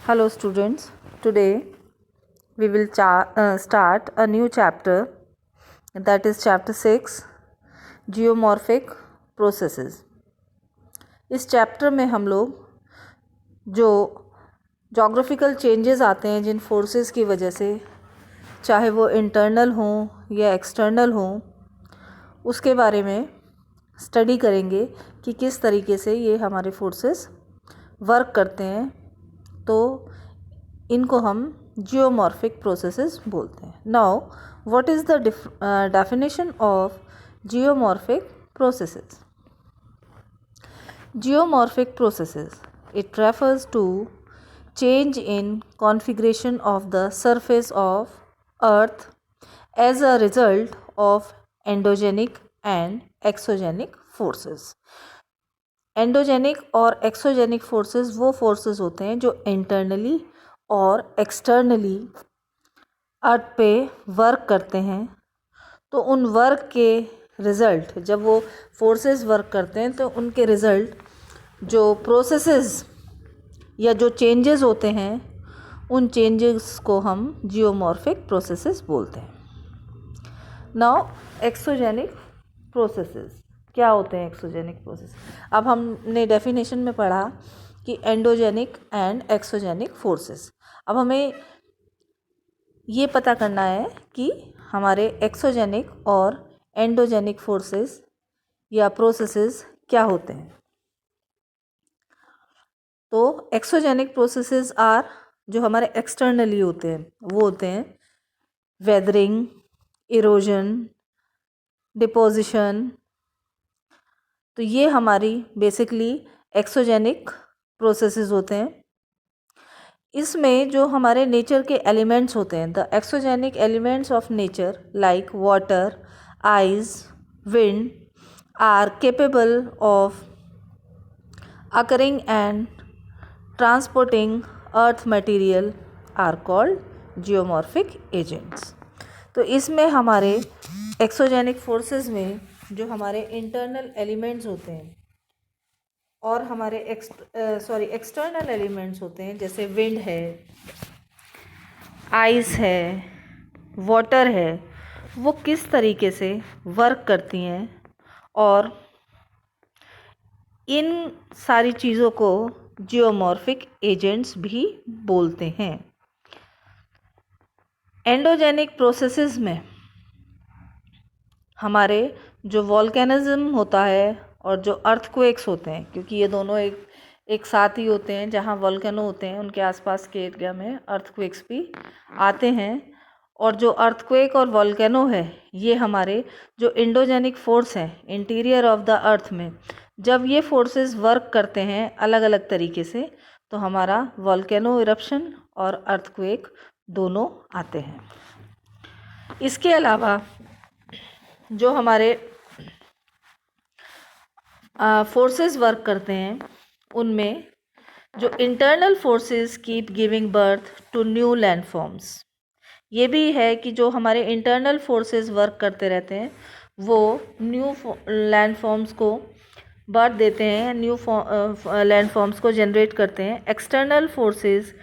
Hello students, today we will start a new chapter, that is chapter 6 Geomorphic Processes। इस chapter में हम लोग जो जोग्राफिकल चेंजेस आते हैं जिन फोर्सेस की वजह से, चाहे वो इंटरनल हों या एक्सटर्नल हों, उसके बारे में स्टडी करेंगे कि किस तरीके से ये हमारे फोर्सेस वर्क करते हैं। तो इनको हम जियोमॉर्फिक प्रोसेसेस बोलते हैं। Now what is the definition of geomorphic processes? Geomorphic processes, it refers to change in configuration of the surface of earth as a result of endogenic and exogenic forces। Endogenic और exogenic forces वो forces होते हैं जो internally और externally अर्थ पे work करते हैं। तो उन वर्क के रिज़ल्ट, जब वो फोर्सेस वर्क करते हैं तो उनके रिज़ल्ट जो प्रोसेसेस या जो चेंजेस होते हैं, उन चेंजेस को हम जियोमॉर्फिक प्रोसेसेस बोलते हैं। नाउ एक्सोजेनिक प्रोसेसेस क्या होते हैं? एक्सोजेनिक प्रोसेस, अब हमने डेफिनेशन में पढ़ा कि एंडोजेनिक एंड एक्सोजेनिक फोर्सेस। अब हमें ये पता करना है कि हमारे एक्सोजेनिक और एंडोजेनिक फोर्सेस या प्रोसेसेस क्या होते हैं। तो एक्सोजेनिक प्रोसेसेस आर, जो हमारे एक्सटर्नली होते हैं, वो होते हैं वेदरिंग, इरोजन, डिपोजिशन। तो ये हमारी बेसिकली एक्सोजेनिक प्रोसेसेस होते हैं। इसमें जो हमारे नेचर के एलिमेंट्स होते हैं, the exogenic elements of nature like water, ice, wind are capable of occurring and transporting earth material are called geomorphic agents. तो इसमें हमारे एक्सोजेनिक फोर्सेस में जो हमारे इंटरनल एलिमेंट्स होते हैं और हमारे एक्सटर्नल एलिमेंट्स होते हैं, जैसे विंड है, आइस है, वाटर है, वो किस तरीके से वर्क करती हैं और इन सारी चीज़ों को जियोमॉर्फिक एजेंट्स भी बोलते हैं। एंडोजेनिक प्रोसेसेस में हमारे जो वॉल्केनिज्म होता है और जो अर्थक्वेक्स होते हैं, क्योंकि ये दोनों एक साथ ही होते हैं, जहाँ वॉल्केनो होते हैं उनके आसपास के एरिया में अर्थक्वेक्स भी आते हैं। और जो अर्थक्वेक और वॉल्केनो है, ये हमारे जो इंडोजेनिक फोर्स है इंटीरियर ऑफ द अर्थ में, जब ये फोर्सेस वर्क करते हैं अलग अलग तरीके से, तो हमारा वॉल्केनो इरप्शन और अर्थक्वेक दोनों आते हैं। इसके अलावा जो हमारे फोर्सेस वर्क करते हैं, उनमें जो internal forces keep giving birth to new landforms, ये भी है कि जो हमारे इंटरनल फोर्सेस वर्क करते रहते हैं वो न्यू लैंडफॉर्म्स को बर्थ देते हैं, न्यू लैंडफॉर्म्स को जनरेट करते हैं। External forces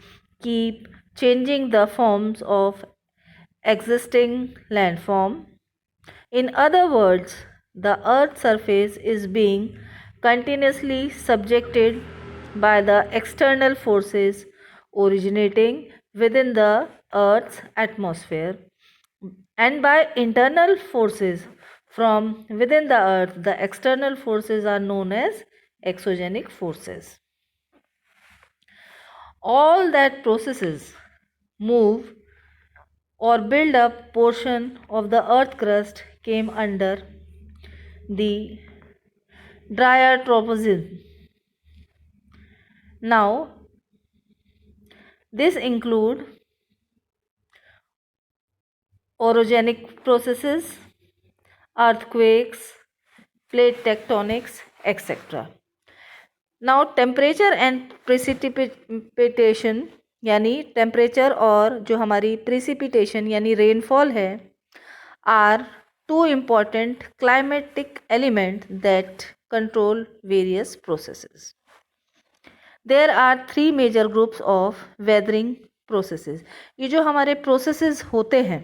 keep changing the forms of existing landform. In other words, the Earth's surface is being continuously subjected by the external forces originating within the Earth's atmosphere and by internal forces from within the Earth. The external forces are known as exogenic forces. All that processes move or build up portion of the earth crust came under the drier tropism. Now this include orogenic processes, earthquakes, plate tectonics, etc. Now temperature and precipitation, यानी temperature और जो हमारी precipitation यानी rainfall है, are two important climatic element that control various processes. There are 3 major groups of weathering processes. ये जो हमारे processes होते हैं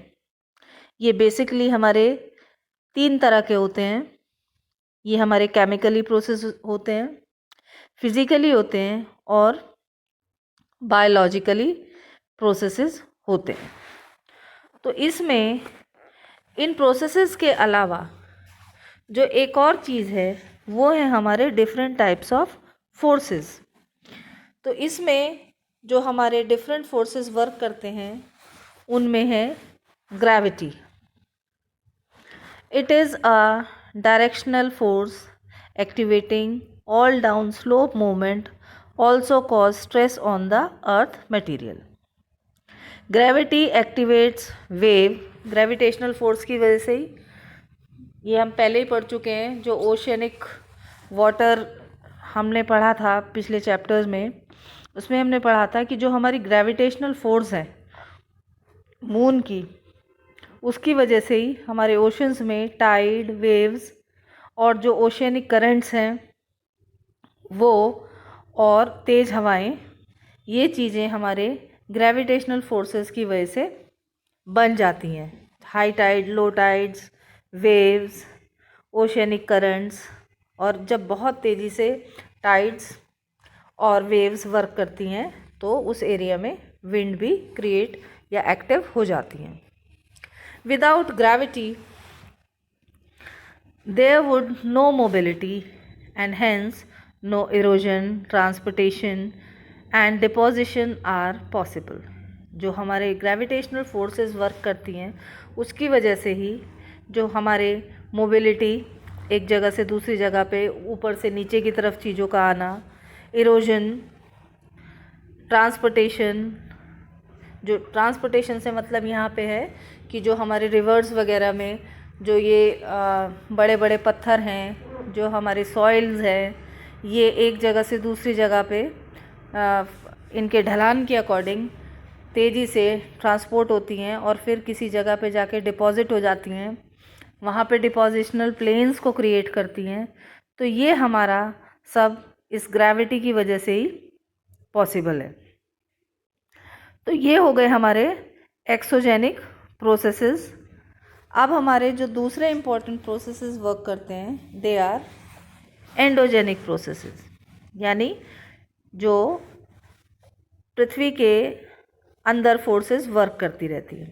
ये बेसिकली हमारे 3 तरह के होते हैं। ये हमारे केमिकली प्रोसेस होते हैं, फिजिकली होते हैं और बायोलॉजिकली प्रोसेसेस होते हैं। तो इसमें इन प्रोसेसेस के अलावा जो एक और चीज़ है वो है हमारे डिफरेंट टाइप्स ऑफ फोर्सेस। तो इसमें जो हमारे डिफरेंट फोर्सेस वर्क करते हैं उनमें है gravity. It is a directional force activating all down slope movement also cause stress on the earth material. Gravity activates wave, gravitational force की वजह से ही, ये हम पहले ही पढ़ चुके हैं। जो ओशियनिक वाटर हमने पढ़ा था पिछले चैप्टर्स में, उसमें हमने पढ़ा था कि जो हमारी ग्रेविटेशनल फोर्स है मून की, उसकी वजह से ही हमारे ओशंस में टाइड, वेव्स और जो ओशियनिक करंट्स हैं वो और तेज़ हवाएं, ये चीज़ें हमारे ग्रेविटेशनल फोर्सेस की वजह से बन जाती हैं। High tide, low tides, waves, oceanic currents, और जब बहुत तेज़ी से टाइड्स और वेव्स वर्क करती हैं तो उस एरिया में विंड भी क्रिएट या एक्टिव हो जाती हैं। Without gravity there would no mobility and hence no erosion, transportation and deposition are possible। जो हमारे ग्रेविटेशनल फोर्सेस वर्क करती हैं उसकी वजह से ही जो हमारे मोबिलिटी, एक जगह से दूसरी जगह पे ऊपर से नीचे की तरफ चीज़ों का आना, इरोजन, ट्रांसपोर्टेशन। जो ट्रांसपोर्टेशन से मतलब यहाँ पे है कि जो हमारे रिवर्स वगैरह में जो ये बड़े बड़े पत्थर हैं, जो हमारे सॉइल्स हैं, ये एक जगह से दूसरी जगह पे इनके ढलान के अकॉर्डिंग तेज़ी से ट्रांसपोर्ट होती हैं और फिर किसी जगह पे जाके डिपॉज़िट हो जाती हैं, वहाँ पे डिपॉजिशनल प्लेन्स को क्रिएट करती हैं। तो ये हमारा सब इस ग्रेविटी की वजह से ही पॉसिबल है। तो ये हो गए हमारे एक्सोजेनिक प्रोसेसेस। अब हमारे जो दूसरे इम्पोर्टेंट प्रोसेसेस वर्क करते हैं दे आर एंडोजेनिक प्रोसेसेस, यानी जो पृथ्वी के अंदर फोर्सेस वर्क करती रहती है।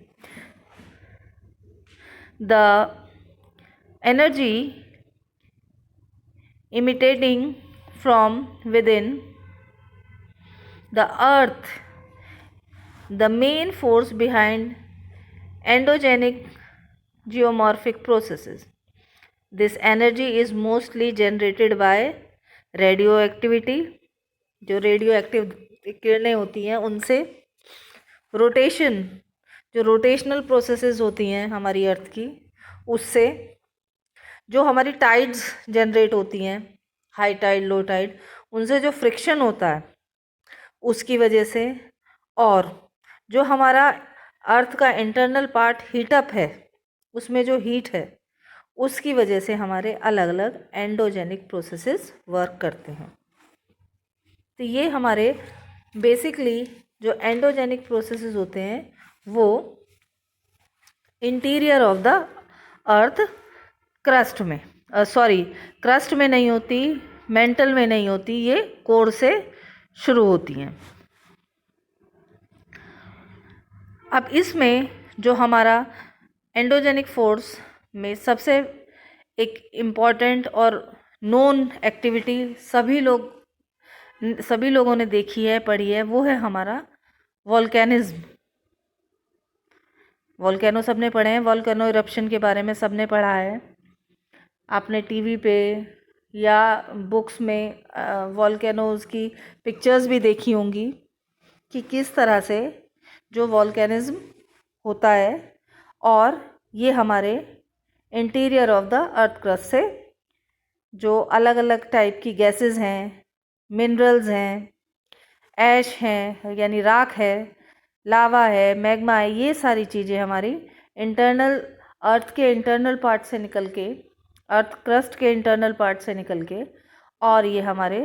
The energy imitating from with in the earth, the main force behind endogenic geomorphic processes. This energy is mostly generated by radioactivity, जो रेडियो एक्टिव किरणें होती हैं उनसे, रोटेशन, जो रोटेशनल प्रोसेसेस होती हैं हमारी अर्थ की, उससे, जो हमारी टाइड्स जनरेट होती हैं, हाई टाइड, लो टाइड, उनसे जो फ्रिक्शन होता है उसकी वजह से, और जो हमारा अर्थ का इंटरनल पार्ट हीटअप है उसमें जो हीट है उसकी वजह से हमारे अलग अलग एंडोजेनिक प्रोसेसेस वर्क करते हैं। तो ये हमारे बेसिकली जो एंडोजेनिक प्रोसेसेस होते हैं वो interior of the earth crust में, क्रस्ट में नहीं होती, मेंटल में नहीं होती, ये कोर से शुरू होती हैं। अब इसमें जो हमारा एंडोजेनिक फोर्स में सबसे एक इम्पॉर्टेंट और नोन एक्टिविटी सभी लोगों ने देखी है, पढ़ी है, वो है हमारा वोल्केनिज्म। वोल्केनो सबने पढ़े हैं, वोल्केनो इरप्शन के बारे में सबने पढ़ा है। आपने टीवी पे या बुक्स में वोल्केनोज़ की पिक्चर्स भी देखी होंगी कि किस तरह से जो वोल्केनिज्म होता है और ये हमारे interior of the earth crust से जो अलग अलग टाइप की गैसेस हैं, मिनरल्स हैं, ऐश हैं यानी राख है, लावा है, मैग्मा है, ये सारी चीज़ें हमारी इंटरनल अर्थ के इंटरनल पार्ट से निकल के, अर्थ क्रस्ट के इंटरनल पार्ट से निकल के, और ये हमारे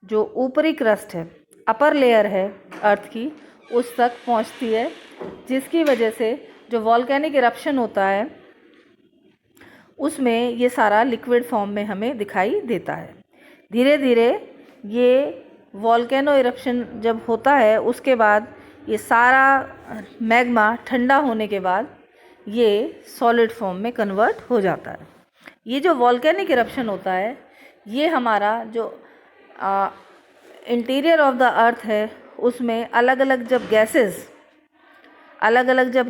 जो ऊपरी क्रस्ट है अपर लेयर है अर्थ की उस तक पहुंचती है, जिसकी वजह से जो वॉल्केनिक इरप्शन होता है उसमें ये सारा लिक्विड फॉर्म में हमें दिखाई देता है। धीरे धीरे ये वॉल्केनो इरप्शन जब होता है उसके बाद ये सारा मैग्मा ठंडा होने के बाद ये सॉलिड फॉर्म में कन्वर्ट हो जाता है। ये जो वॉल्केनिक इरप्शन होता है ये हमारा जो इंटीरियर ऑफ द अर्थ है उसमें अलग अलग जब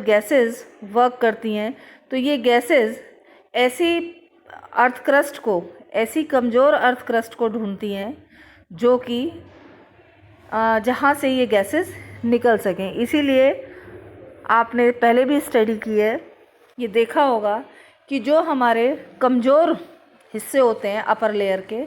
गैसेस वर्क करती हैं तो ये गैसेस ऐसी अर्थ क्रस्ट को, ऐसी कमज़ोर अर्थ क्रस्ट को ढूंढती हैं जो कि जहाँ से ये गैसेस निकल सकें। इसीलिए आपने पहले भी स्टडी की है, ये देखा होगा कि जो हमारे कमज़ोर हिस्से होते हैं अपर लेयर के,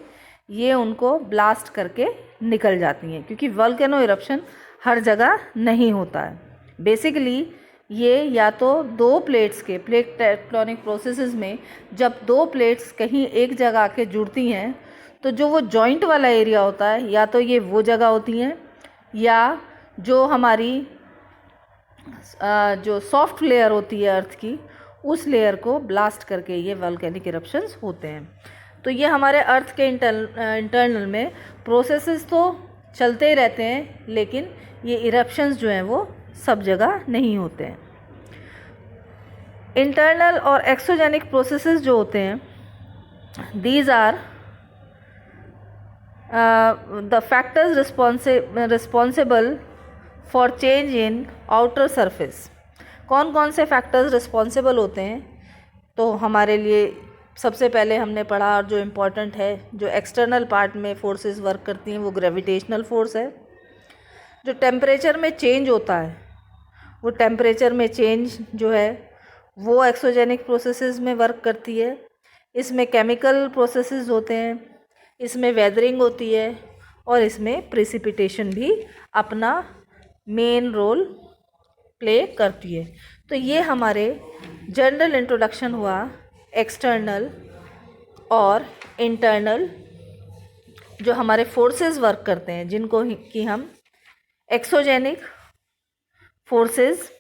ये उनको ब्लास्ट करके निकल जाती हैं, क्योंकि वोल्केनो इरप्शन हर जगह नहीं होता है। बेसिकली ये या तो दो प्लेट्स के प्लेट टेक्टोनिक प्रोसेसेस में जब दो प्लेट्स कहीं एक जगह आके जुड़ती हैं तो जो वो जॉइंट वाला एरिया होता है या तो ये वो जगह होती हैं, या जो हमारी जो सॉफ्ट लेयर होती है अर्थ की उस लेयर को ब्लास्ट करके ये वोल्केनिक इरप्शंस होते हैं। तो ये हमारे अर्थ के इंटरनल में प्रोसेसेस तो चलते ही रहते हैं, लेकिन ये इरप्शंस जो हैं वो सब जगह नहीं होते हैं। इंटरनल और एक्सोजेनिक प्रोसेसेस जो होते हैं, these are the factors responsible for change in outer surface. कौन कौन से फैक्टर्स रिस्पॉन्सिबल होते हैं? तो हमारे लिए सबसे पहले हमने पढ़ा, और जो इम्पोर्टेंट है, जो एक्सटर्नल पार्ट में फोर्सेस वर्क करती हैं वो ग्रेविटेशनल फोर्स है। जो टेम्परेचर में चेंज होता है, वो टेम्परेचर में चेंज जो है वो एक्सोजेनिक प्रोसेसेस में वर्क करती है। इसमें केमिकल प्रोसेसेस होते हैं, इसमें वेदरिंग होती है, और इसमें प्रेसिपिटेशन भी अपना मेन रोल प्ले करती है। तो ये हमारे जनरल इंट्रोडक्शन हुआ एक्सटर्नल और इंटरनल जो हमारे फोर्सेस वर्क करते हैं, जिनको कि हम एक्सोजेनिक फोर्सेस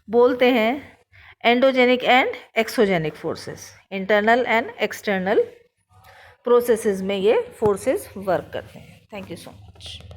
बोलते हैं। Endogenic and exogenic forces, internal and external processes में ये फोर्सेस वर्क करते हैं। Thank you so much.